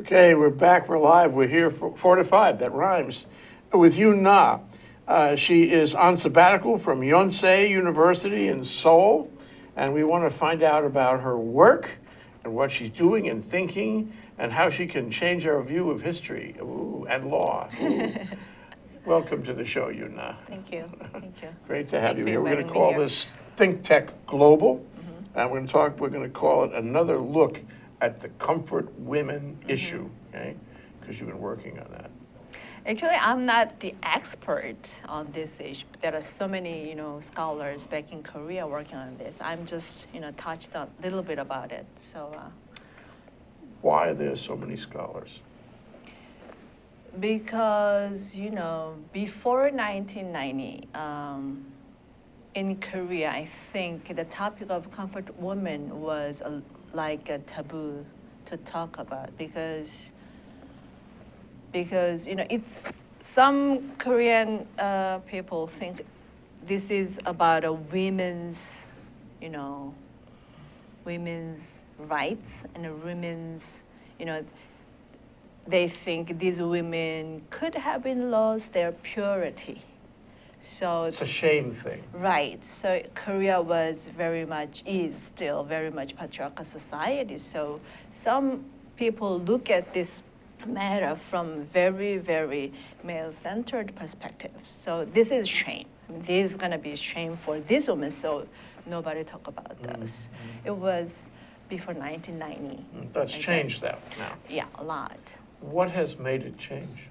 Okay, we're back, we're live, we're here for 4 to 5, that rhymes, with Yoonkyeong Nah. She is on sabbatical from Yonsei University in Seoul, and we want to find out about her work and what she's doing and thinking and how she can change our view of history and law. Welcome to the show, Yoonkyeong Nah. Thank you. Thank you. Great to have Thank you you here. for We're going to inviting me call here. this ThinkTech Global, and we're going to call it another look at the comfort women issue, okay? Because you've been working on that. Actually, I'm not the expert on this issue. There are so many, scholars back in Korea working on this. I'm just, touched a little bit about it. So, Why are there so many scholars? because, before 1990, in Korea, I think the topic of comfort woman was like a taboo to talk about because it's some Korean people think this is about a women's rights and a women's they think these women could have been lost their purity. So It's a shame thing. right. So Korea is still very much patriarchal society. So some people look at this matter from very, very male-centered perspective. So this is shame. This is gonna be shame for these women. So nobody talk about this. It was before 1990. That's I changed that now. Yeah, a lot. What has made it change?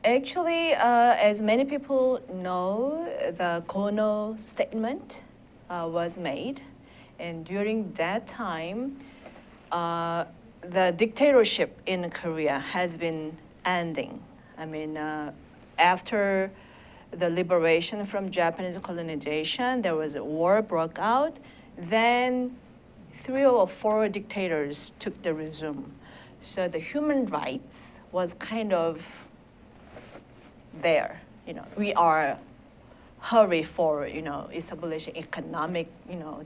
Actually, as many people know, the Kono statement was made, and during that time, the dictatorship in Korea has been ending. I mean, after the liberation from Japanese colonization, there was a war broke out. Then 3 or 4 dictators took the resume. So the human rights was kind of there. We are hurry for establishing economic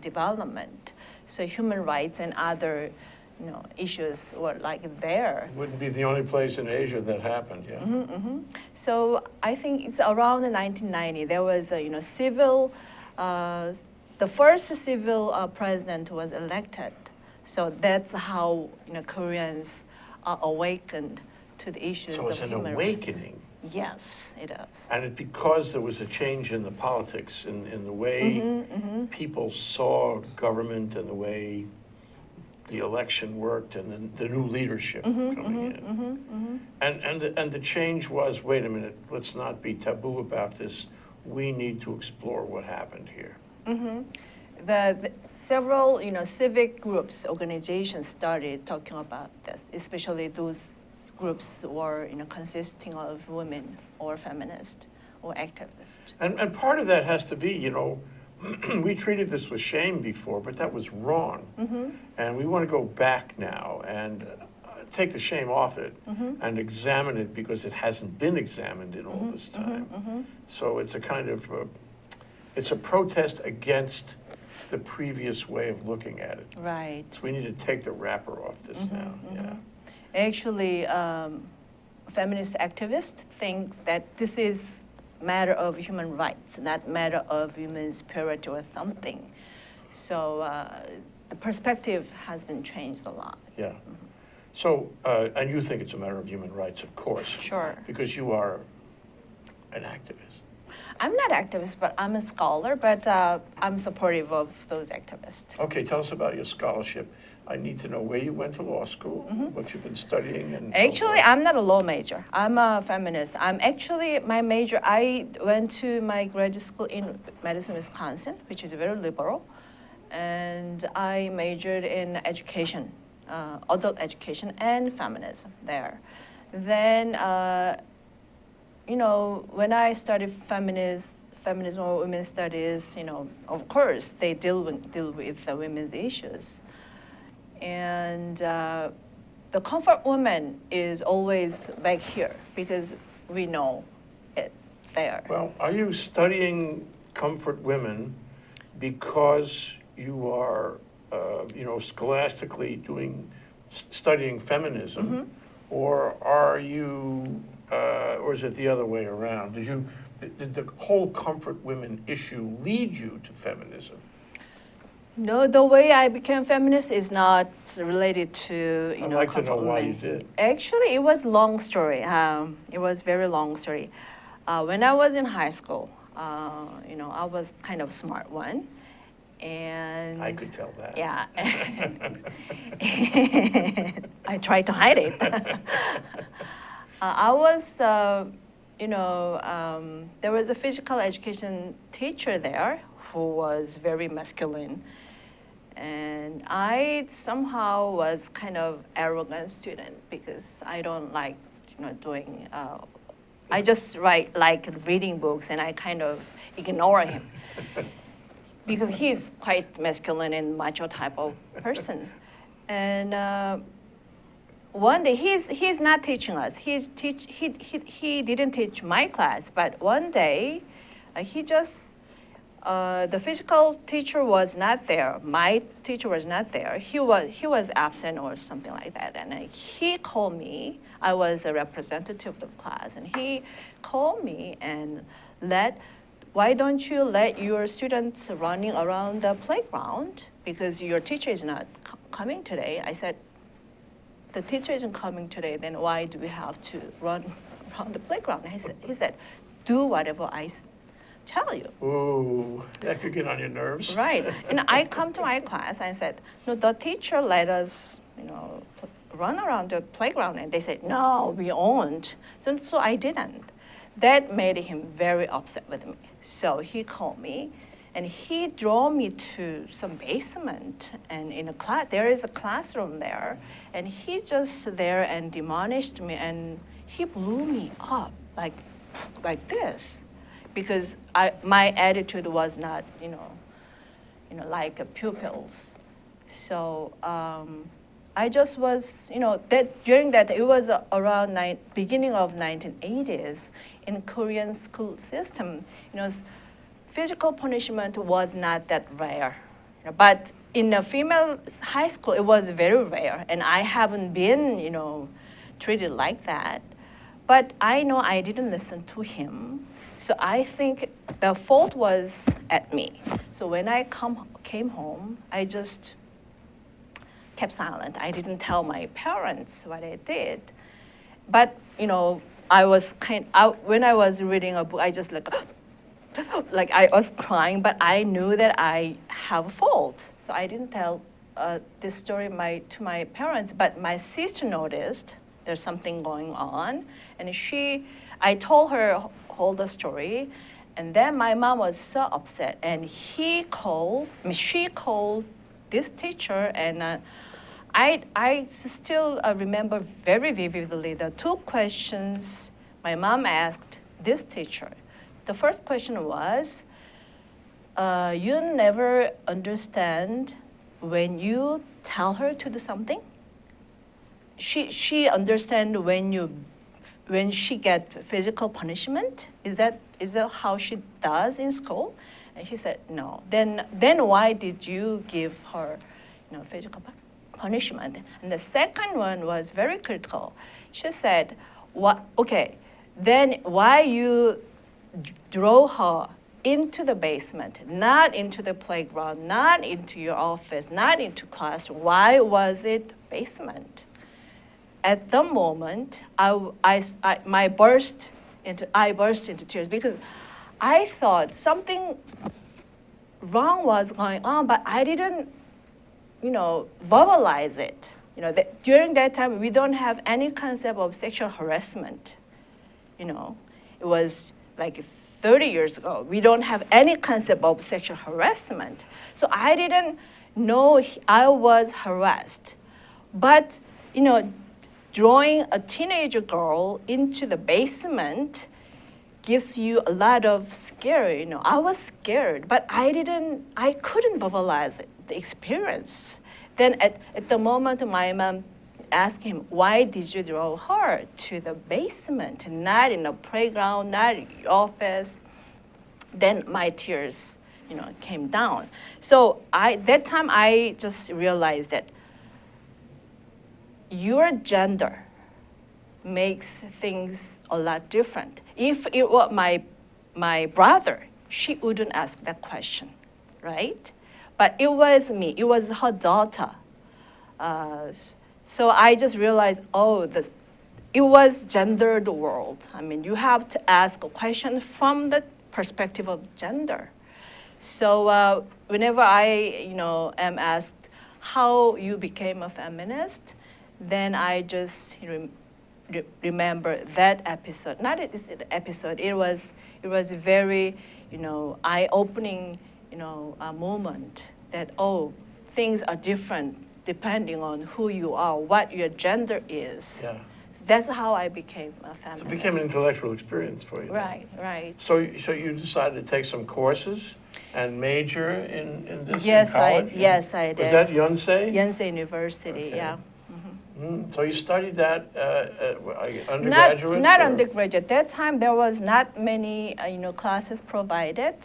development. So human rights and other issues were like there. Wouldn't be the only place in Asia that happened, yeah. So I think it's around the 1990. There was a civil. The first civil president was elected. So that's how Koreans are awakened to the issues So it's of an human awakening. rights. Yes, it is. And because there was a change in the politics, in the way people saw government and the way the election worked and then the new leadership coming in. And the change was, wait a minute, let's not be taboo about this. We need to explore what happened here. The several civic groups, organizations started talking about this, especially those groups were consisting of women or feminists or activists. And part of that has to be, we treated this with shame before, but that was wrong. And we want to go back now and take the shame off it and examine it because it hasn't been examined in all this time. So it's a kind of, it's a protest against the previous way of looking at it. Right. So we need to take the wrapper off this now, yeah. Actually, feminist activists think that this is matter of human rights, not matter of women's purity or something. So the perspective has been changed a lot. Yeah. So, and you think it's a matter of human rights, of course. Sure. Because you are an activist. I'm not activist, but I'm a scholar, but I'm supportive of those activists. Okay, tell us about your scholarship. I need to know where you went to law school, what you've been studying, and Actually, I'm not a law major. I'm a feminist. I'm actually, my major, I went to my graduate school in Madison, Wisconsin, which is very liberal. And I majored in education, adult education and feminism there. Then, when I studied feminism or women's studies, of course, they deal with the women's issues. And the comfort woman is always back here because we know it there. Well, are you studying comfort women because you are, scholastically doing studying feminism, or are you, or is it the other way around? Did the whole comfort women issue lead you to feminism? No, the way I became feminist is not related to I'd like to know comfort why you women. did. Actually, it was long story. It was very long story. When I was in high school, I was kind of smart one, and I could tell that. yeah, I tried to hide it. I was, there was a physical education teacher there who was very masculine. And I somehow was kind of arrogant student because I don't like, doing, I just like reading books and I kind of ignore him because he's quite masculine and macho type of person. And one day he's not teaching us. He didn't teach my class, but one day he just the physical teacher was not there. My teacher was not there. He was absent or something like that. And he called me. I was a representative of the class, and he called me and why don't you let your students running around the playground because your teacher is not coming today? I said, the teacher isn't coming today. Then why do we have to run around the playground? He said, do whatever I tell you. Ooh, that could get on your nerves. Right. And I come to my class, I said, no, the teacher let us, run around the playground. And they said, no, we won't. So I didn't. That made him very upset with me. So he called me and he drove me to some basement, and in a class, there is a classroom there, and he just there and demolished me, and he blew me up like this. Because my attitude was not, like a pupils. So I just was, that during that it was around beginning of 1980s in Korean school system. Physical punishment was not that rare, but in a female high school it was very rare, and I haven't been, treated like that. But I know I didn't listen to him. So I think the fault was at me. So when I came home, I just kept silent. I didn't tell my parents what I did. But, I was when I was reading a book, I just like I was crying, but I knew that I have a fault. So I didn't tell this story to my parents, but my sister noticed there's something going on, and I told her all the story, and then my mom was so upset, and she called this teacher, and I still remember very vividly the two questions my mom asked this teacher. The first question was, you never understand when you tell her to do something? She understand when she get physical punishment? Is that how she does in school? And she said, no. Then why did you give her, physical punishment? And the second one was very critical. She said, then why you drove her into the basement, not into the playground, not into your office, not into class? Why was it basement? At the moment, I burst into tears because I thought something wrong was going on, but I didn't, verbalize it. During that time, we don't have any concept of sexual harassment. It was like 30 years ago. We don't have any concept of sexual harassment. So I didn't know I was harassed. But, drawing a teenager girl into the basement gives you a lot of scare. I was scared, but I couldn't verbalize the experience. Then at the moment, my mom asked him, why did you draw her to the basement, not in the playground, not in your office? Then my tears, came down. So that time I just realized that your gender makes things a lot different. If it were my brother, she wouldn't ask that question, right? But it was me, it was her daughter. So I just realized, oh, it was gendered world. I mean, you have to ask a question from the perspective of gender. So whenever I, am asked how you became a feminist, then I just remember that episode. Not this episode. It was a very, eye-opening, moment that things are different depending on who you are, what your gender is. Yeah. That's how I became a feminist. So it became an intellectual experience for you. Right, right. So you decided to take some courses and major in this Yes, in college? yes, I did. Was that Yonsei? Yonsei University, Okay. yeah. So you studied that undergraduate? Not or- undergraduate. At that time, there was not many, classes provided.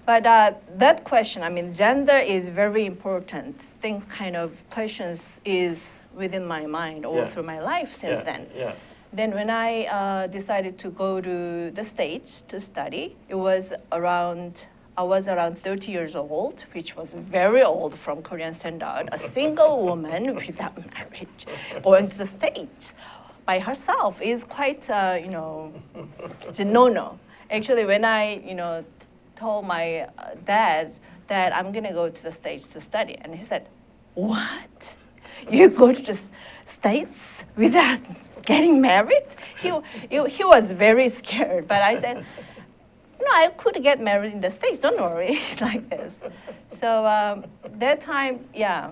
But that question, I mean, gender is very important. Things kind of questions is within my mind all Yeah. through my life since Yeah, then. yeah. Then when I decided to go to the States to study, I was around 30 years old, which was very old from Korean standard. A single woman without marriage going to the States by herself is quite, it's a no-no. Actually, when I, told my dad that I'm gonna go to the States to study, and he said, "What? You go to the States without getting married?" He was very scared, but I said, I could get married in the States, don't worry. It's like this. So that time, yeah,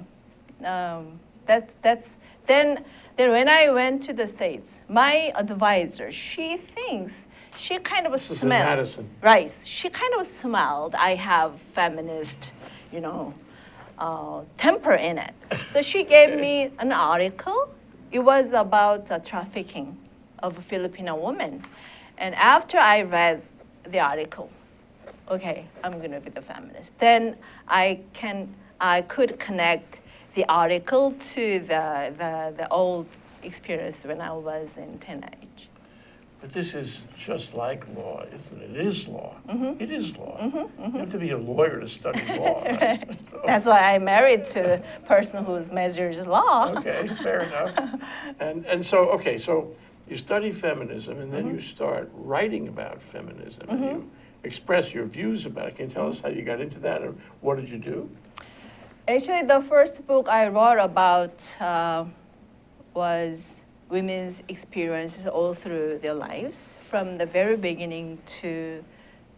then when I went to the States, my advisor, she kind of This is in smelled. Madison. Right, she kind of smelled I have feminist, temper in it. So she gave me an article. It was about trafficking of Filipino women. And after I read the article, okay, I'm gonna be the feminist. Then I could connect the article to the old experience when I was in teenage. But this is just like law, isn't it? It is law. It is law. You have to be a lawyer to study law. Right? So- That's why I married to a person who measures law. Okay, fair enough. And so, okay, so you study feminism, and then you start writing about feminism, and you express your views about it. Can you tell us how you got into that, and what did you do? Actually, the first book I wrote about was women's experiences all through their lives, from the very beginning to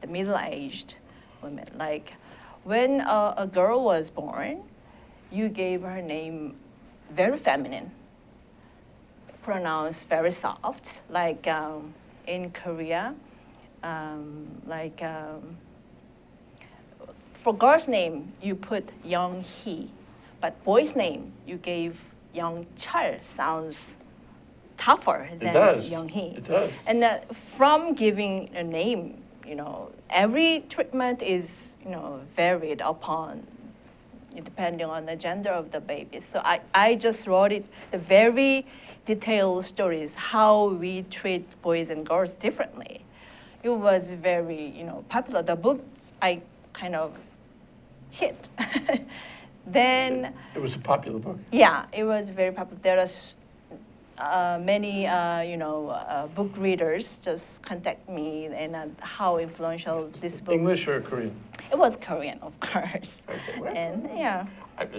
the middle-aged women. Like, when a girl was born, you gave her name very feminine, pronounced very soft, like in Korea, for girl's name, you put Young-hee, but boy's name, you gave Young-chul, sounds tougher than Young-hee. It does. And from giving a name, every treatment is, varied upon, depending on the gender of the baby. So I just wrote it, the very detailed stories, how we treat boys and girls differently. It was very, popular. The book I kind of hit. Then, It was a popular book. yeah, it was very popular. There are many, book readers just contact me and how influential this book. English or Korean? It was Korean, of course. Okay, well, And yeah.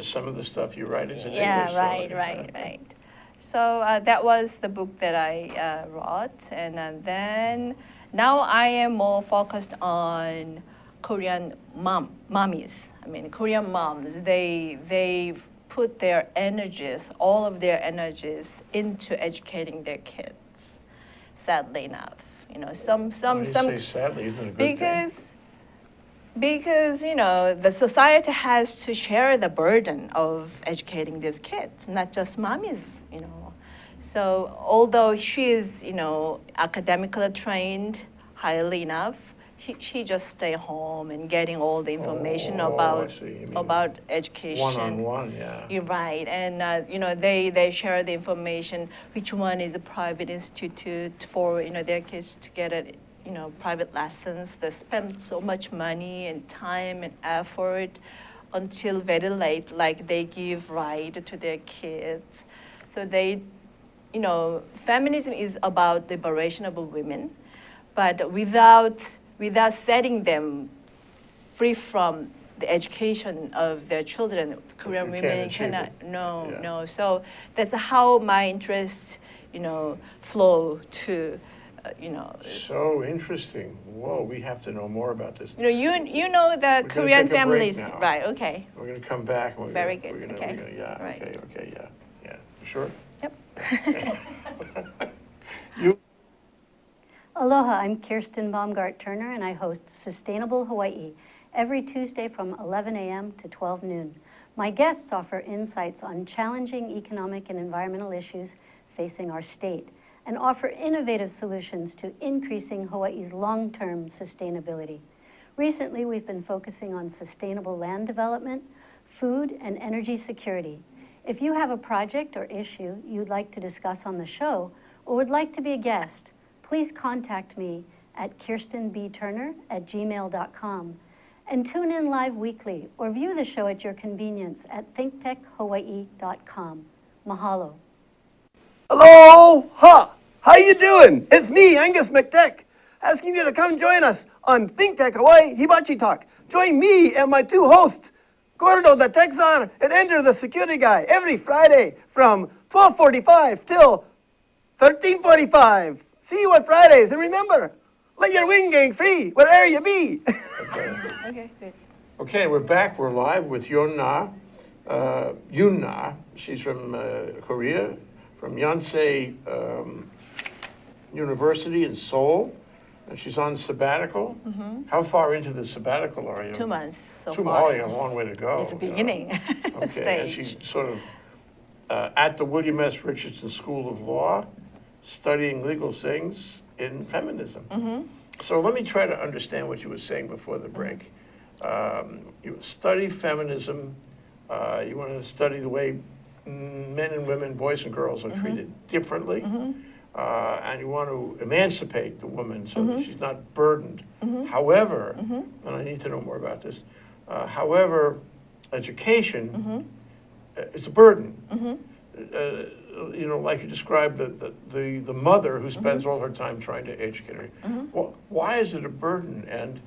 some of the stuff you write is in Yeah, English. right. So that was the book that I wrote, and then now I am more focused on Korean mommies. I mean, Korean moms. They put their energies, all of their energies, into educating their kids. Sadly enough, some. Why do you say sadly, isn't it a good thing? Because the society has to share the burden of educating these kids, not just mommies. So although she is academically trained highly enough, She just stay home and getting all the information Oh, I about see. You mean about education. one-on-one, yeah. You're right, and they share the information. Which one is a private institute for their kids to get it, private lessons. They spend so much money and time and effort until very late, like they give right to their kids. So feminism is about liberation of women, but without setting them free from the education of their children. Korean You women can't achieve cannot, it. no, Yeah. no. So that's how my interests, flow to, So interesting. Whoa, we have to know more about this. you know that We're gonna Korean take a break families, now. right? Okay. We're going to come back. And we're Very gonna, good. We're Okay. gonna, yeah. Right. Okay. Yeah. You sure? Yep. You. Aloha, I'm Kirsten Baumgart-Turner, and I host Sustainable Hawaii every Tuesday from 11 a.m. to 12 noon. My guests offer insights on challenging economic and environmental issues facing our state and offer innovative solutions to increasing Hawaii's long-term sustainability. Recently, we've been focusing on sustainable land development, food, and energy security. If you have a project or issue you'd like to discuss on the show or would like to be a guest, please contact me at kirstenbturner@gmail.com and tune in live weekly or view the show at your convenience at thinktechhawaii.com. Mahalo. Aloha! How you doing? It's me, Angus McTech, asking you to come join us on ThinkTech Hawaii Hibachi Talk. Join me and my two hosts, Gordo the Tech Czar and Ender the Security Guy, every Friday from 12:45 till 13:45. See you on Fridays, and remember, let your wing gang free wherever you be. Okay, good. Okay, we're back. We're live with Yoonkyeong Nah. Yoonkyeong Nah. She's from Korea, from Yonsei University in Seoul, and she's on sabbatical. Mm-hmm. How far into the sabbatical are you? 2 months so 2 far. months. Oh, you got a long way to go. It's the beginning Okay, and stage. she's sort of at the William S. Richardson School of Law, studying legal things in feminism. Mm-hmm. So let me try to understand what you were saying before the break. You study feminism. You want to study the way men and women, boys and girls are treated differently. And you want to emancipate the woman so that she's not burdened. However, and I need to know more about this, however, education is a burden. Like you described the mother who spends all her time trying to educate her. Well, why is it a burden? And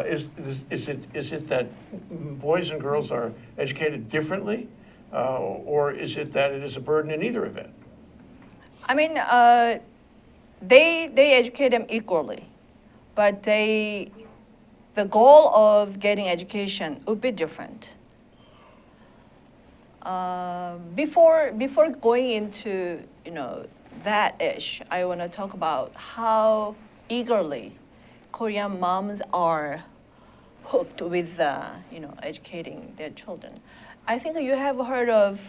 is it that boys and girls are educated differently, or is it that it is a burden in either event? I mean, they educate them equally, but the goal of getting education would be different. Before going into that issue, I want to talk about how eagerly Korean moms are hooked with educating their children. I think you have heard of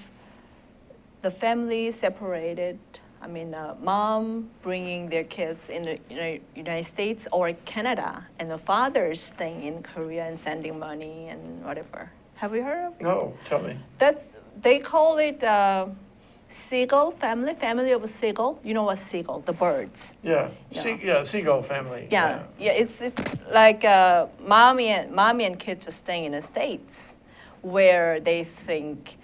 the family separated. I mean, mom bringing their kids in the United States or Canada, and the father staying in Korea and sending money and whatever. Have you heard of? No, tell me. They call it seagull family of a seagull. You know what seagull? The birds. Yeah, Yeah. seagull family. Yeah. It's like mommy and kids are staying in the States, where they think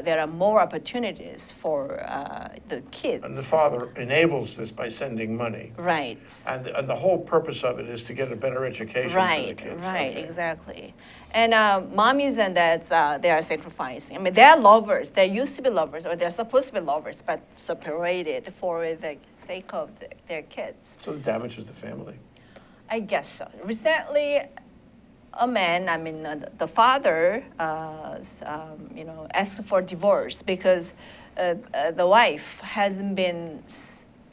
there are more opportunities for the kids. And the father enables this by sending money. Right. And the whole purpose of it is to get a better education for the Right, kids. right, Okay. exactly. And mommies and dads, they are sacrificing. I mean, they're lovers. They used to be lovers, or they're supposed to be lovers, but separated for the sake of their kids. So it damages the family. I guess so. Recently, a man, I mean, the father, asked for divorce because the wife hasn't been.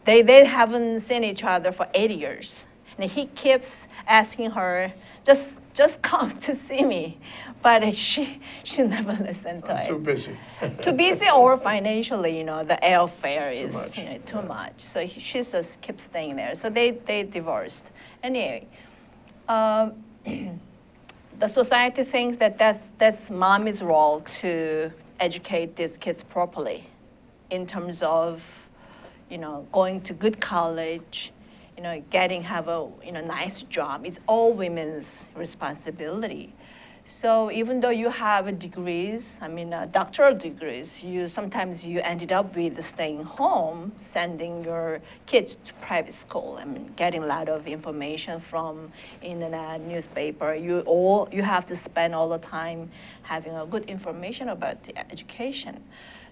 They haven't seen each other for 8 years, and he keeps asking her, just come to see me, but she never listened to I'm it. too busy. Too busy or financially, the airfare Too is much, too much. So she just keeps staying there. So they divorced. Anyway, Um, the society thinks that that's mommy's role to educate these kids properly in terms of, going to good college, have a, nice job. It's all women's responsibility. So even though you have degrees, doctoral degrees, sometimes you ended up with staying home, sending your kids to private school. Getting a lot of information from internet, newspaper. You have to spend all the time having a good information about the education.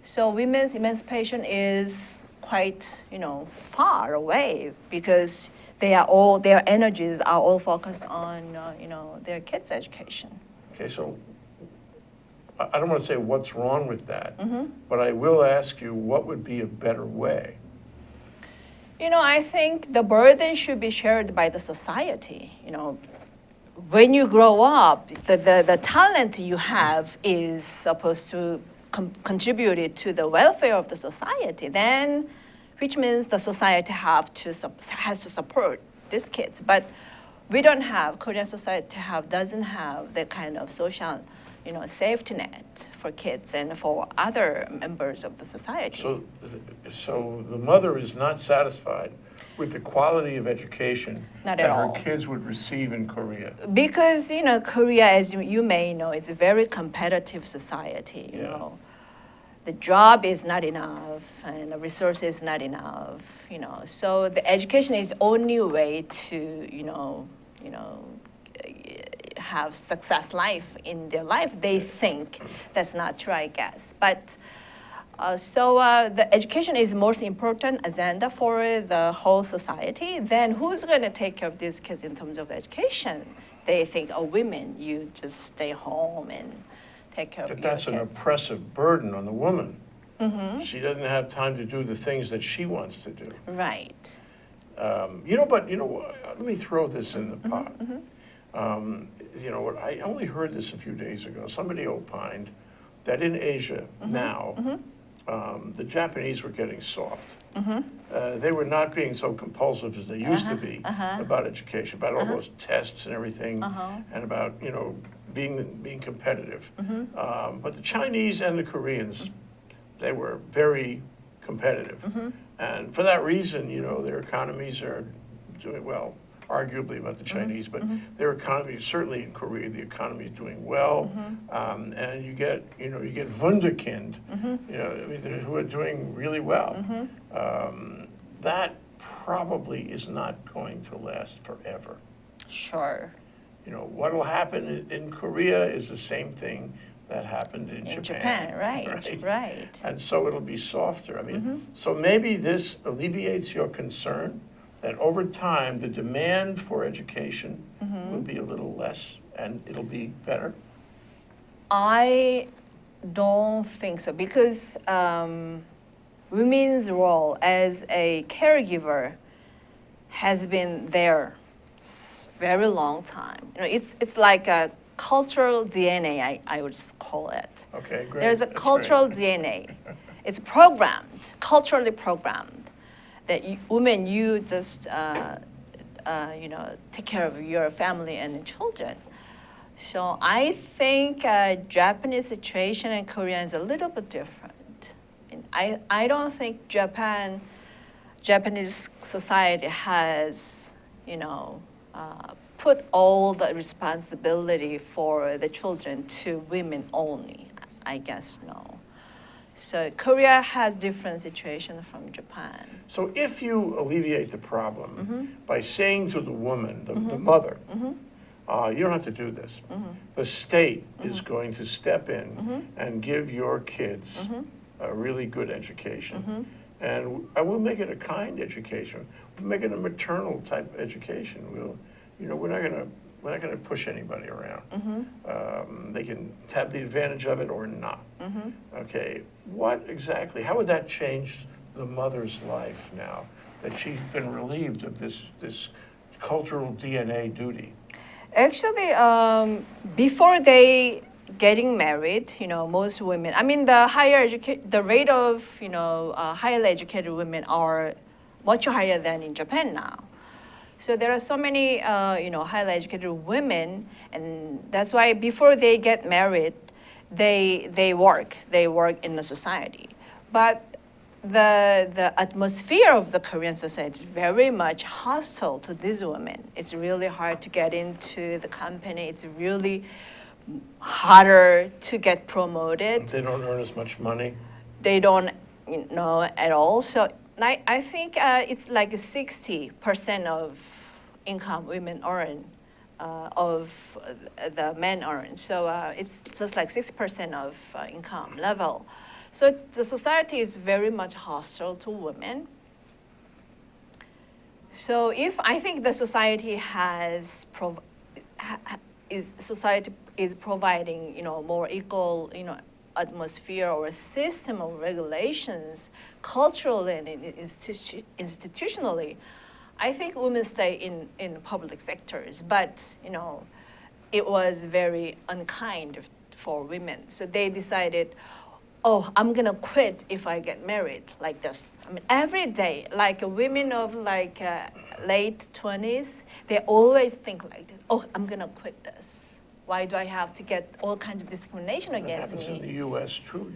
So women's emancipation is quite, far away because their energies are all focused on, their kids' education. Okay, so I don't want to say what's wrong with that, but I will ask you, what would be a better way? I think the burden should be shared by the society. When you grow up, the talent you have is supposed to contribute to the welfare of the society. Then, which means the society has to support these kids. But we don't have, Korean society doesn't have the kind of social, safety net for kids and for other members of the society. So the mother is not satisfied with the quality of education Not that at her all. kids would receive in Korea. Because, Korea, as you may know, it's a very competitive society, you Yeah. know. The job is not enough and the resource is not enough, So the education is the only way to, have success life in their life. They think that's not true, I guess. But the education is most important agenda for the whole society. Then who's going to take care of these kids in terms of education? They think, women, you just stay home and take care of your But that's kids. an oppressive burden on the woman. Mm-hmm. She doesn't have time to do the things that she wants to do. Right. Let me throw this in the pot. Mm-hmm. I only heard this a few days ago. Somebody opined that in Asia now, the Japanese were getting soft. They were not being so compulsive as they used to be about education, about all those tests and everything, and about being competitive. But the Chinese and the Koreans, they were very competitive, and for that reason, their economies are doing well. Arguably about the Chinese, but their economy, certainly in Korea, the economy is doing well, and you get wunderkind, who are doing really well. That probably is not going to last forever. Sure. What will happen in Korea is the same thing that happened in Japan. Right. And so it'll be softer. So maybe this alleviates your concern that over time, the demand for education will be a little less and it'll be better? I don't think so because women's role as a caregiver has been there very long time. It's like a cultural DNA, I would call it. Okay, great. There's a That's cultural great. DNA. It's programmed, culturally programmed, that women, you just, take care of your family and children. So I think Japanese situation and Korea is a little bit different. And I don't think Japanese society has, put all the responsibility for the children to women only. I guess no. So Korea has different situation from Japan. So if you alleviate the problem by saying to the woman, the mother, you don't have to do this. The state is going to step in and give your kids a really good education. And we'll make it a kind education. We'll make it a maternal type education. We're not going to push anybody around. They can have the advantage of it or not. Okay, how would that change the mother's life now that she's been relieved of this cultural DNA duty? Actually, before they getting married, most women, the rate of, highly educated women are much higher than in Japan now. So there are so many, highly educated women, and that's why before they get married, they work in the society. But the atmosphere of the Korean society is very much hostile to these women. It's really hard to get into the company. It's really harder to get promoted. They don't earn as much money. They don't know at all. So I think it's like 60% of income women earn of the men earn. So it's just like 6% of income level. So the society is very much hostile to women. So if I think the society is providing more equal atmosphere or a system of regulations culturally and institutionally, I think women stay in public sectors. But it was very unkind for women. So they decided, oh, I'm gonna quit if I get married, like this. I mean, every day, like women of like late 20s, they always think like this. Oh, I'm gonna quit this. Why do I have to get all kinds of discrimination against That happens me? in the U.S. too,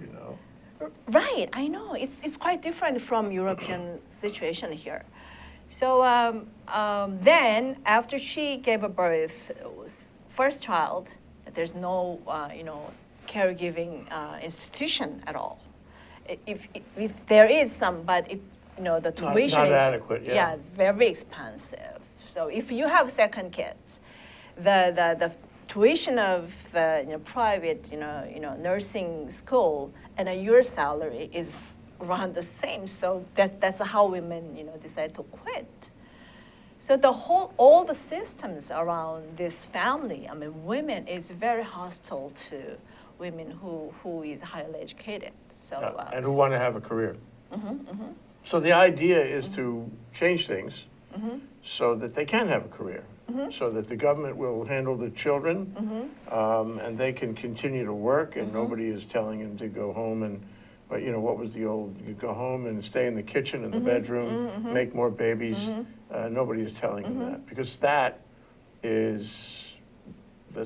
Right, I know. It's quite different from European situation here. So then, after she gave a birth, first child, there's no, caregiving institution at all. If there is some, but the tuition not is adequate, yeah. very expensive. So if you have second kids, the tuition of the private nursing school and your salary is around the same. So that's how women decide to quit. So all the systems around this family, I mean, women is very hostile to women who is highly educated. So and who want to have a career. So the idea is to change things so that they can have a career, so that the government will handle the children, and they can continue to work, and nobody is telling them to go home but what was the old, you go home and stay in the kitchen, in the bedroom, make more babies. Nobody is telling them that, because that's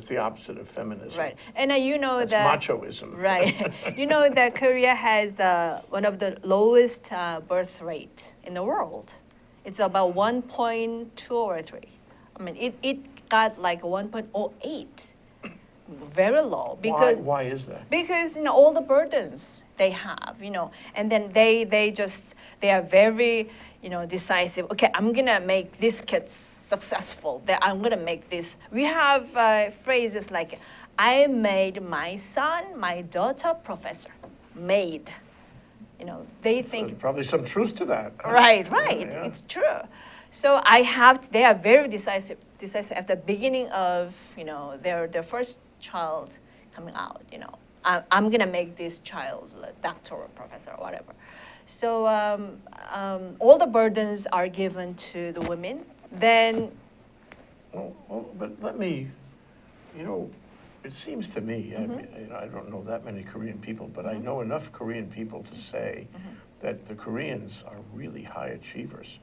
the opposite of feminism. right, and That's that machoism. right, that Korea has one of the lowest birth rate in the world. It's about 1.2 or 3. I mean, it got like 1.08, very low. Because Why is that? Because all the burdens they have, and then they are very decisive. Okay, I'm gonna make these kids successful. I'm gonna make this. We have phrases like, "I made my son, my daughter professor." Made. They think. There's probably some truth to that. Right. Yeah. It's true. So they are very decisive at the beginning of their first child coming out. I'm gonna make this child a doctor or professor or whatever. So all the burdens are given to the women. Then. Well, but let me, it seems to me, I don't know that many Korean people, but I know enough Korean people to say that the Koreans are really high achievers.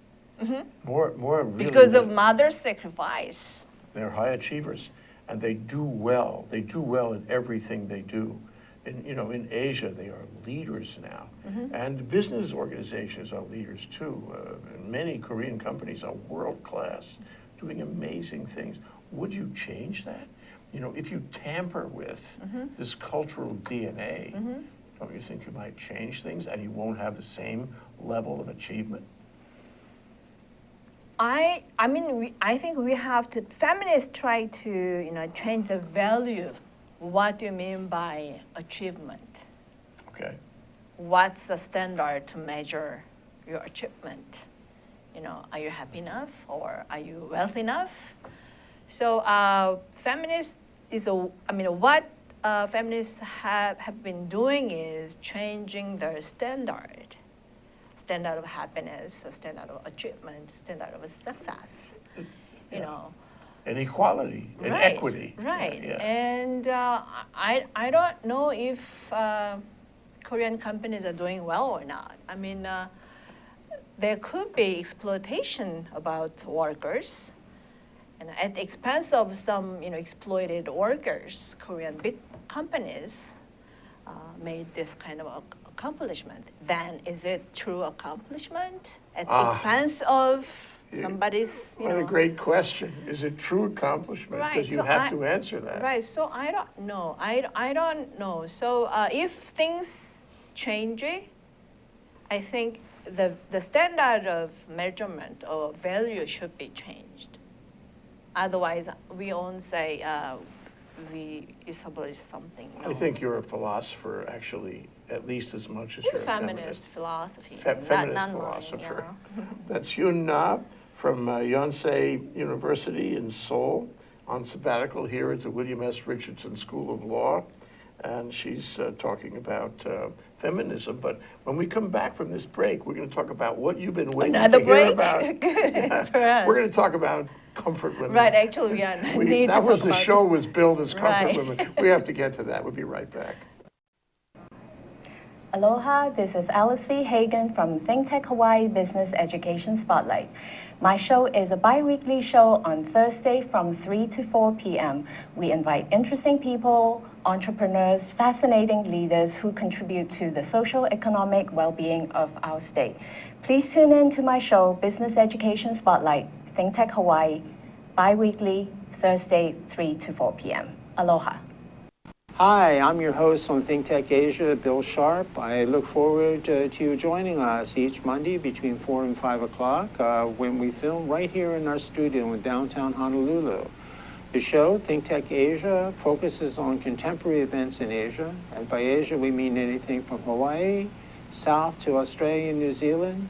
More really. Because of mother's sacrifice. They're high achievers, and they do well. They do well in everything they do. In Asia, they are leaders now, and business organizations are leaders too. Many Korean companies are world class, doing amazing things. Would you change that? If you tamper with this cultural DNA, don't you think you might change things and you won't have the same level of achievement? I think we have to. Feminists try to change the value. What do you mean by achievement? Okay. What's the standard to measure your achievement? Are you happy enough, or are you wealthy enough? So feminists what feminists have been doing is changing their standard of happiness, or standard of achievement, standard of success. And equality and equity. Right. Yeah. And I don't know if Korean companies are doing well or not. I mean, there could be exploitation about workers, and at the expense of some, exploited workers. Korean big companies made this kind of accomplishment. Then is it true accomplishment at the expense of somebody's, What a great question. Is it true accomplishment? Right, Because you so have to answer that. Right, so I don't know. I don't know. So if things change, I think the standard of measurement or value should be changed. Otherwise, we won't say we establish something. No. I think you're a philosopher, actually, at least as much as you're a feminist philosophy. Feminist not philosopher. Mine, That's Yoonkyeong Nah from Yonsei University in Seoul, on sabbatical here at the William S. Richardson School of Law. And she's talking about feminism. But when we come back from this break, we're going to talk about what you've been waiting Another to break? hear about. Good for us. We're going to talk about comfort women. Right, actually, we are. need to That was talk the about show was billed as comfort Right. women. We have to get to that. We'll be right back. Aloha, this is Alice V. Hagen from ThinkTech Hawaii Business Education Spotlight. My show is a bi-weekly show on Thursday from 3 to 4 p.m. We invite interesting people, entrepreneurs, fascinating leaders who contribute to the social economic well-being of our state. Please tune in to my show, Business Education Spotlight, ThinkTech Hawaii, bi-weekly, Thursday, 3 to 4 p.m. Aloha. Hi, I'm your host on ThinkTech Asia, Bill Sharp. I look forward to you joining us each Monday between 4 and 5 o'clock when we film right here in our studio in downtown Honolulu. The show, ThinkTech Asia, focuses on contemporary events in Asia. And by Asia, we mean anything from Hawaii, south to Australia and New Zealand,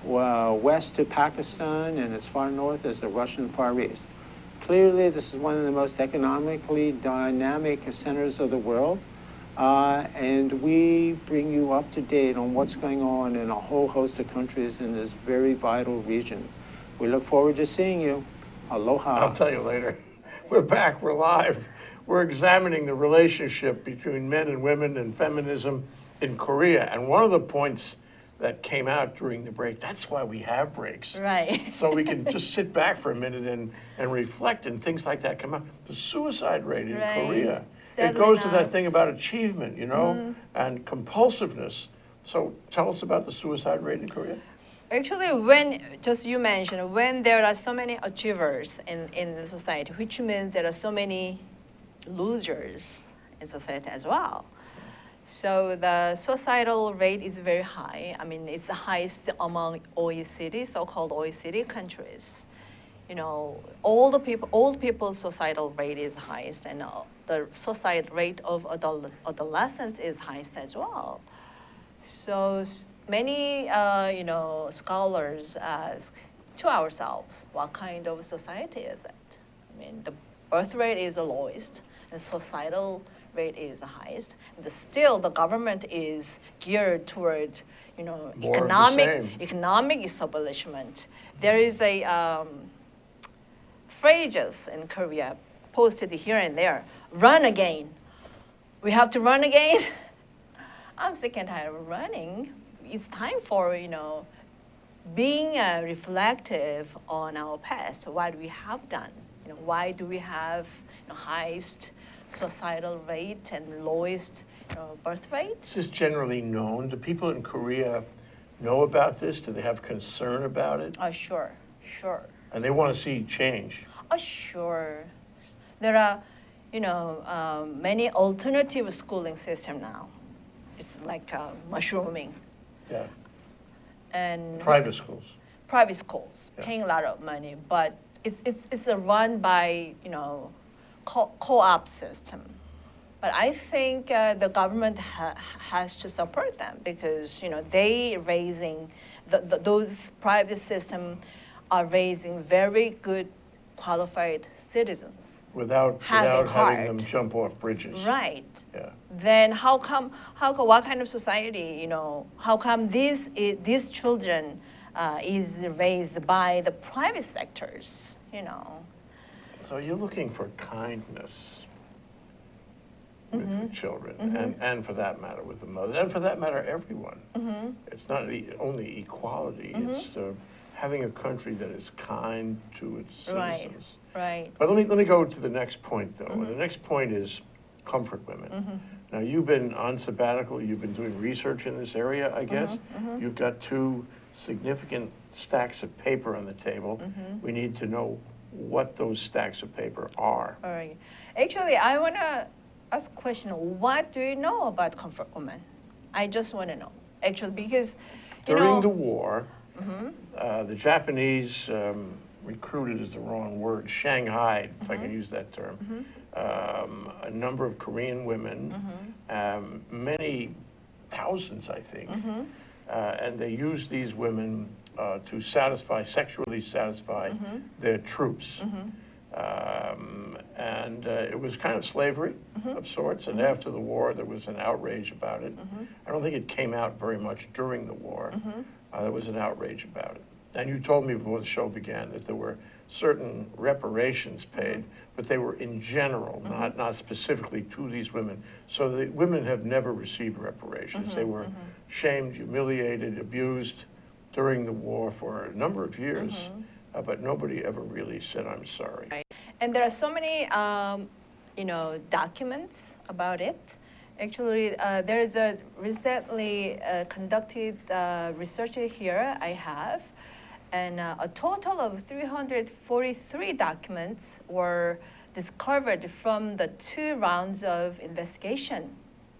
west to Pakistan, and as far north as the Russian Far East. Clearly, this is one of the most economically dynamic centers of the world, and we bring you up to date on what's going on in a whole host of countries in this very vital region. We look forward to seeing you. Aloha. I'll tell you later. We're back, we're live. We're examining the relationship between men and women and feminism in Korea. And one of the points that came out during the break, that's why we have breaks. Right. So we can just sit back for a minute and reflect, and things like that come out. The suicide rate in Right. Korea, it Sadly goes to that enough. thing about achievement, and compulsiveness. So tell us about the suicide rate in Korea. Actually, when, just you mentioned, when there are so many achievers in the society, which means there are so many losers in society as well. So the suicidal rate is very high. I mean, it's the highest among OECD, so-called OECD countries. Old people's suicidal rate is highest, and the suicide rate of adolescents is highest as well. So many, scholars ask to ourselves, what kind of society is it? I mean, the birth rate is the lowest, and suicidal rate is the highest. Still, the government is geared toward, More of the same. economic establishment. There is a phrases in Korea posted here and there. Run again. We have to run again. I'm sick and tired of running. It's time for, being reflective on our past. What we have done. Why do we have highest suicidal rate and lowest birth rate? Is this generally known? Do people in Korea know about this? Do they have concern about it? Sure. And they want to see change. Sure. There are, many alternative schooling system now. It's like mushrooming. Yeah. And Private schools. private schools, Yeah. paying a lot of money, but it's run by, co-op system. But I think the government has to support them because, they raising, those private system are raising very good qualified citizens. Without Having having them heart. jump off bridges. Right. Yeah. Then what kind of society, how come these children is raised by the private sectors, So you're looking for kindness. with the children, and for that matter, with the mother, and for that matter, everyone. It's not only equality, it's having a country that is kind to its citizens. Right. But let me go to the next point, though. And the next point is comfort women. Now, you've been on sabbatical. You've been doing research in this area, I guess. You've got two significant stacks of paper on the table. We need to know what those stacks of paper are. All right. Actually, I want to ask a question. What do you know about comfort women? I just want to know, actually, because, you During know, the war, the Japanese recruited is the wrong word, shanghaied, if I can use that term, a number of Korean women, many thousands, I think, and they used these women to sexually satisfy their troops. And it was kind of slavery of sorts, and after the war there was an outrage about it. I don't think it came out very much during the war. There was an outrage about it. And you told me before the show began that there were certain reparations paid, but they were in general, not specifically to these women. So the women have never received reparations. They were shamed, humiliated, abused during the war for a number of years, but nobody ever really said, I'm sorry. Right. And there are so many, you know, documents about it. Actually, there is a recently conducted research here I have, and a total of 343 documents were discovered from the 2 rounds of investigation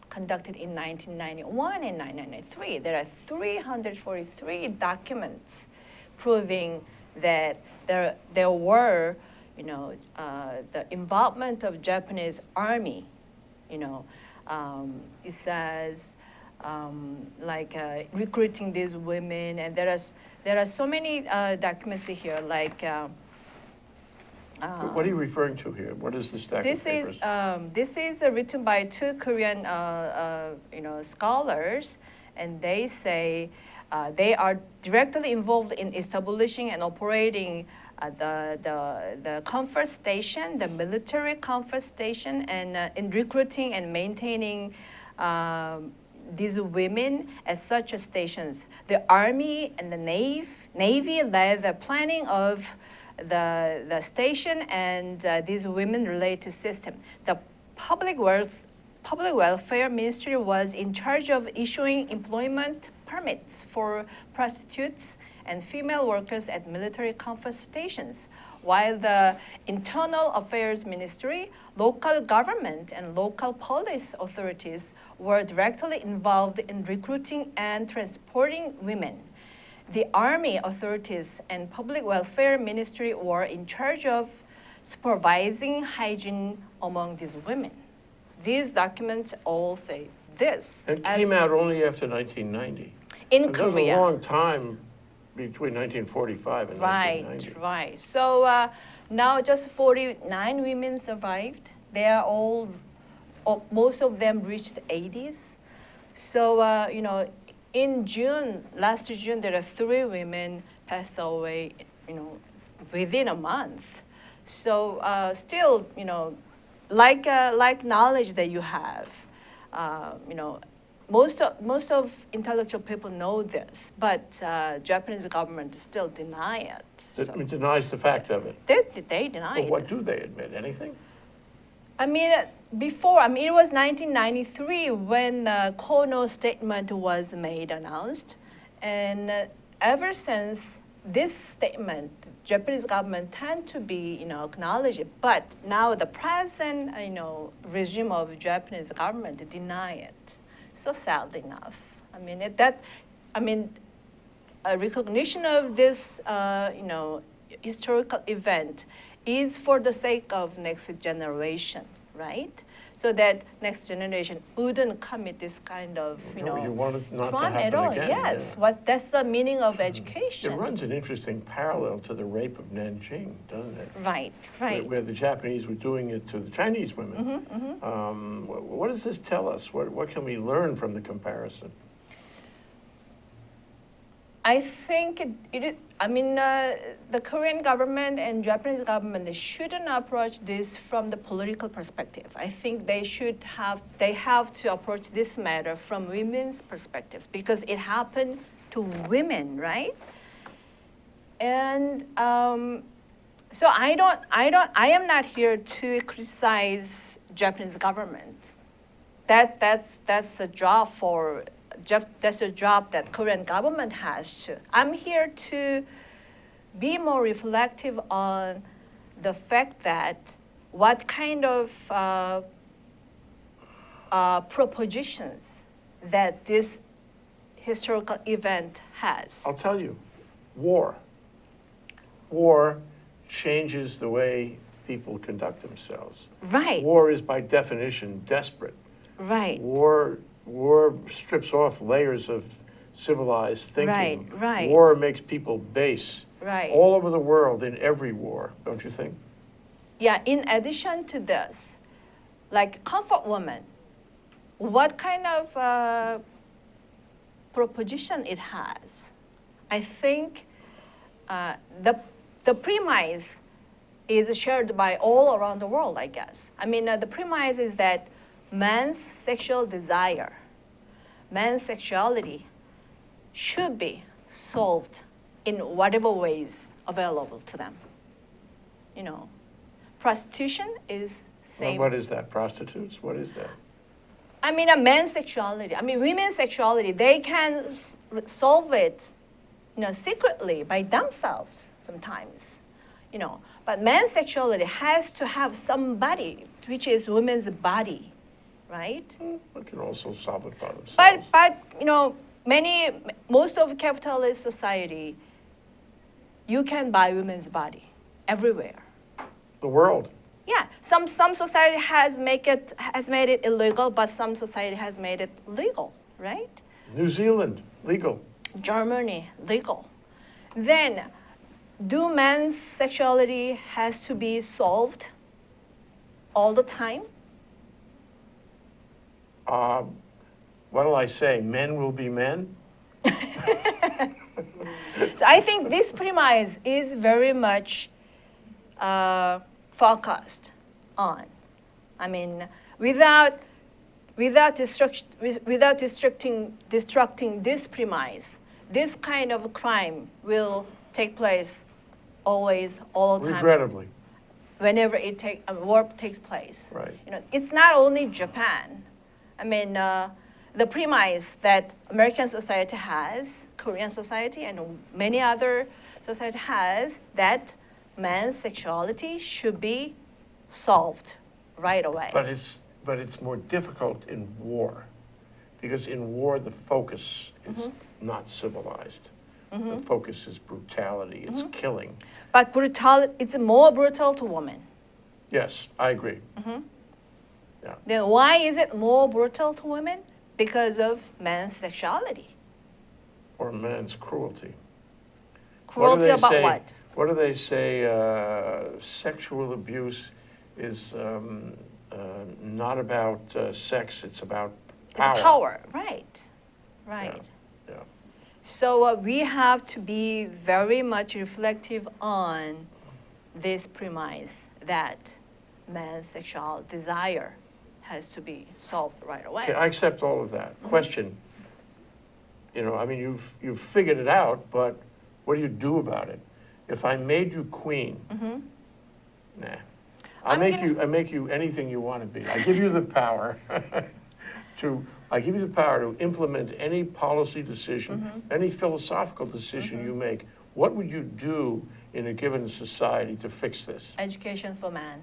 conducted in 1991 and 1993. There are 343 documents proving that there were, you know, the involvement of Japanese army, you know, it says like recruiting these women, and there are so many documents here, like. What are you referring to here? What is the stack of papers? This is written by 2 Korean, you know, scholars, and they say they are directly involved in establishing and operating the comfort station, the military comfort station, and in recruiting and maintaining these women at such stations. The Army and the Navy led the planning of the station and these women-related system. The public welfare ministry was in charge of issuing employment permits for prostitutes and female workers at military comfort stations, while the Internal Affairs Ministry, local government, and local police authorities were directly involved in recruiting and transporting women. The Army authorities and Public Welfare Ministry were in charge of supervising hygiene among these women. These documents all say this. It came out only after 1990. In There was Korea. a long time between 1945 and 1990. Right. So now just 49 women survived. They are all, most of them reached 80s. So, you know, in June, last June, there are 3 women passed away, you know, within a month. So still, you know, like knowledge that you have, you know, most of intellectual people know this, but Japanese government still deny it. It denies the fact of it. They deny Well, it. what do they admit? Anything? I mean, before, I mean, it was 1993 when the Kono statement was made, announced. And ever since this statement, Japanese government tend to be, you know, acknowledge it. But now the present, you know, regime of Japanese government deny it. So sad enough. I mean, a recognition of this, you know, historical event is for the sake of next generation, right? So that next generation wouldn't commit this kind of, you know, you want it not to crime happen at all. again, Yes, yeah. that's the meaning of education. It runs an interesting parallel to the rape of Nanjing, doesn't it? Right. Where the Japanese were doing it to the Chinese women. What does this tell us? What can we learn from the comparison? I think the Korean government and Japanese government, they shouldn't approach this from the political perspective. I think they have to approach this matter from women's perspectives because it happened to women, right? And so I am not here to criticize Japanese government. That's a job that's a job that Korean government has to. I'm here to be more reflective on the fact that what kind of propositions that this historical event has. I'll tell you, war. War changes the way people conduct themselves. Right. War is by definition desperate. Right. War strips off layers of civilized thinking. Right. War makes people base. Right. All over the world in every war, don't you think? Yeah, in addition to this, like comfort woman, what kind of proposition it has? I think the premise is shared by all around the world, I guess. I mean, the premise is that man's sexual desire, man's sexuality should be solved in whatever ways available to them. You know, prostitution is same. Well, what is that? Prostitutes? What is that? I mean, a man's sexuality. I mean, women's sexuality. They can solve it, you know, secretly by themselves sometimes, you know. But man's sexuality has to have somebody, which is women's body, right? They can also solve it by themselves. But you know, most of capitalist society, you can buy women's body everywhere. The world. Yeah, some society has made it illegal, but some society has made it legal, right? New Zealand, legal. Germany, legal. Then, do men's sexuality has to be solved all the time? What'll I say? Men will be men? So I think this premise is very much focused on. I mean, without destructing this premise, this kind of crime will take place always, all the time. Regrettably. Whenever war takes place. Right. You know, it's not only Japan. I mean, the premise that American society has, Korean society, and many other society has, that man's sexuality should be solved right away. But it's more difficult in war, because in war the focus is not civilized. The focus is brutality. It's killing. But it's more brutal to women. Yes, I agree. Yeah. Then why is it more brutal to women? Because of man's sexuality. Or man's cruelty. Cruelty about what? What do they say? Sexual abuse is not about sex, it's about power. It's power, right. Right. Yeah. So we have to be very much reflective on this premise that man's sexual desire has to be solved right away. Okay, I accept all of that. Question, you know, I mean, you've figured it out, but what do you do about it? If I made you queen, nah. I make you anything you want to be. I give you the power to implement any policy decision, any philosophical decision you make. What would you do in a given society to fix this? Education for man.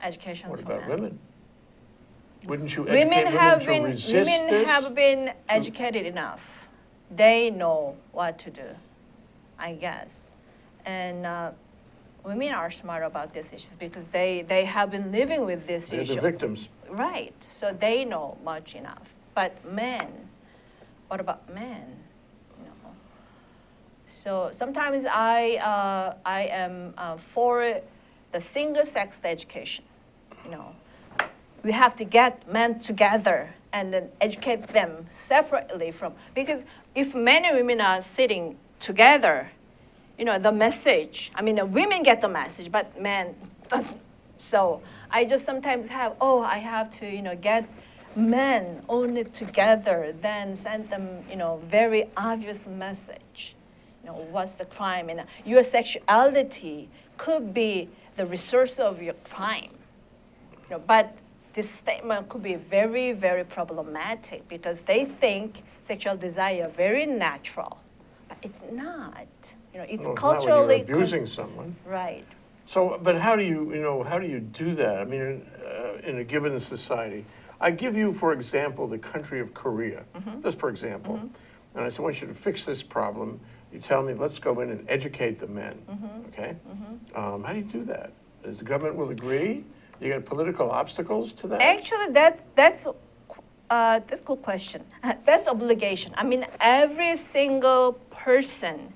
Education What for about man. women? Wouldn't you educate women to resist women this? have been educated enough. They know what to do, I guess. And women are smart about these issues because they have been living with this They're issue. the victims. Right, so they know much enough. But men, what about men? You know? So sometimes I am for the single-sex education. You know, we have to get men together and then educate them separately from, because if men and women are sitting together, the message, the women get the message, but men doesn't. So I just sometimes I have to, get men only together, then send them, very obvious message. What's the crime? And your sexuality could be the resource of your crime. But this statement could be very, very problematic because they think sexual desire very natural, but it's not. It's Well, culturally not when you're abusing someone. right. So, but how do you do that? I mean, in a given society, I give you, for example, the country of Korea, just for example, and I said, I want you to fix this problem. You tell me, let's go in and educate the men, okay? How do you do that? Does the government will agree? You got political obstacles to that? Actually, that's a good question. That's obligation. Every single person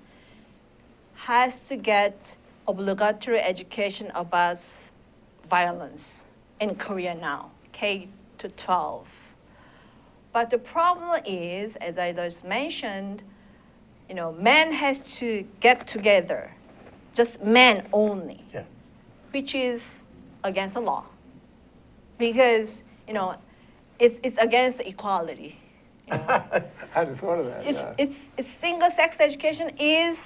has to get obligatory education about violence in Korea now, K to 12. But the problem is, as I just mentioned, men has to get together, just men only, Yeah. which is against the law, because it's against equality. I hadn't thought of that. Yeah. It's single-sex education is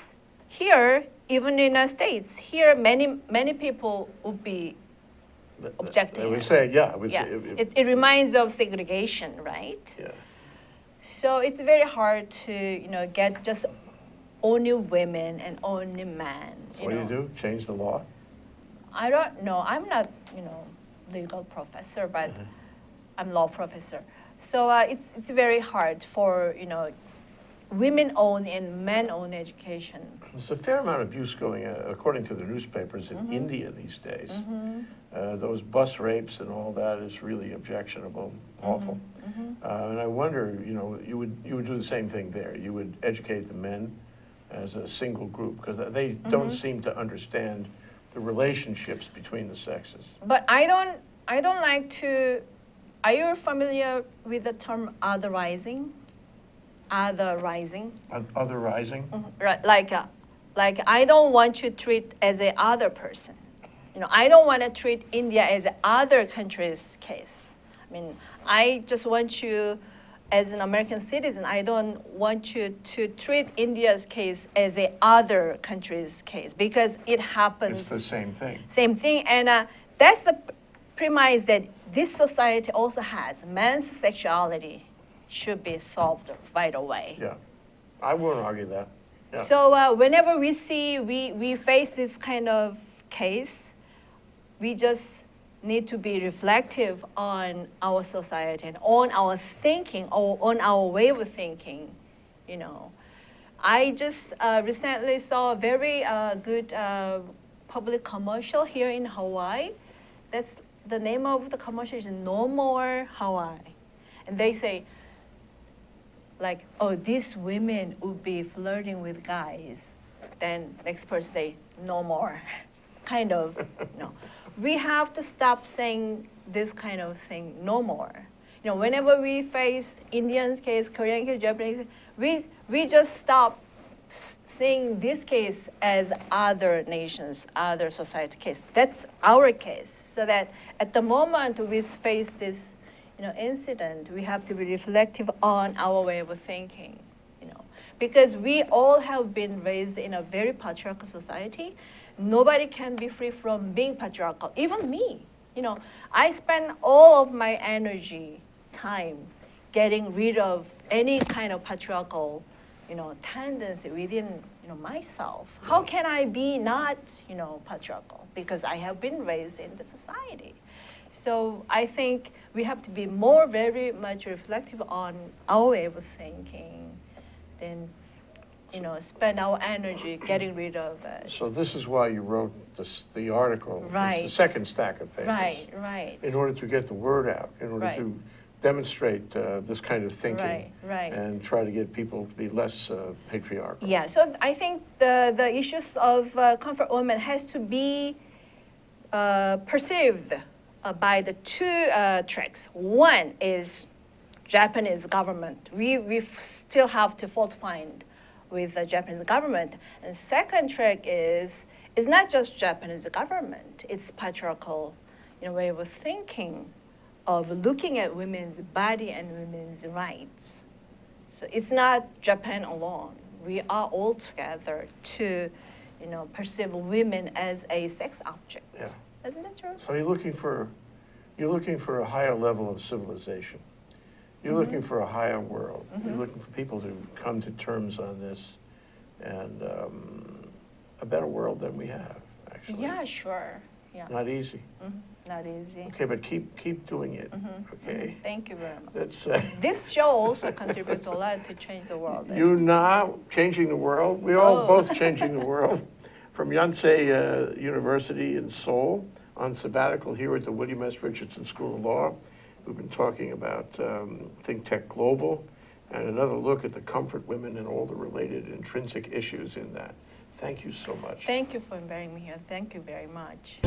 here, even in the States. Here, many people would be objecting. We say, yeah. We Yeah, say, it reminds of segregation, right? yeah. So it's very hard to get just only women and only men. So what do you do? Change the law? I don't know. I'm not legal professor, but I'm law professor. So it's very hard for women-owned and men-owned education. There's a fair amount of abuse going, according to the newspapers, in India these days. Those bus rapes and all that is really objectionable, awful. And I wonder, you would do the same thing there. You would educate the men as a single group because they don't seem to understand the relationships between the sexes. But I don't like to. Are you familiar with the term otherizing? Otherizing. Otherizing? Right, like I don't want to treat as a other person. I don't want to treat India as a other country's case. I just want you, as an American citizen, I don't want you to treat India's case as a other country's case because it happens. It's the same thing. Same thing, and that's the premise that this society also has. Men's sexuality should be solved right away. Yeah, I won't argue that. Yeah. So whenever we face this kind of case, we just need to be reflective on our society and on our thinking or on our way of thinking. I just recently saw a very good public commercial here in Hawaii. That's the name of the commercial is No More Hawaii, and they say, like, oh, these women would be flirting with guys. Then next person say, no more, kind of. We have to stop saying this kind of thing, no more. Whenever we face Indian case, Korean case, Japanese, we just stop seeing this case as other nations, other society case. That's our case. So that at the moment we face this incident, we have to be reflective on our way of thinking, because we all have been raised in a very patriarchal society. Nobody can be free from being patriarchal, even me. I spend all of my energy, time, getting rid of any kind of patriarchal, tendency within, myself. How can I be not, patriarchal? Because I have been raised in the society. So I think we have to be very much reflective on our way of thinking, then, spend our energy getting rid of it. So this is why you wrote the article. Right. It's the second stack of papers. Right. In order to get the word out, in order to demonstrate this kind of thinking. Right. And try to get people to be less patriarchal. Yeah, so I think the issues of comfort women has to be perceived by the two tracks. One is Japanese government. We still have to fault find with the Japanese government. And second trick is, it's not just Japanese government, it's patriarchal way of thinking, of looking at women's body and women's rights. So it's not Japan alone. We are all together to perceive women as a sex object. Yeah. Isn't that true? So you're looking for a higher level of civilization. You're looking for a higher world. You're looking for people to come to terms on this, and a better world than we have, actually. Yeah, sure. Yeah. Not easy. Not easy. Okay, but keep doing it. Okay. Thank you very much. That's This show also contributes a lot to change the world. Yoonkyeong Nah, changing the world. We're all both changing the world. From Yonsei University in Seoul, on sabbatical here at the William S. Richardson School of Law. We've been talking about ThinkTech Global and another look at the comfort women and all the related intrinsic issues in that. Thank you so much. Thank you for inviting me here. Thank you very much.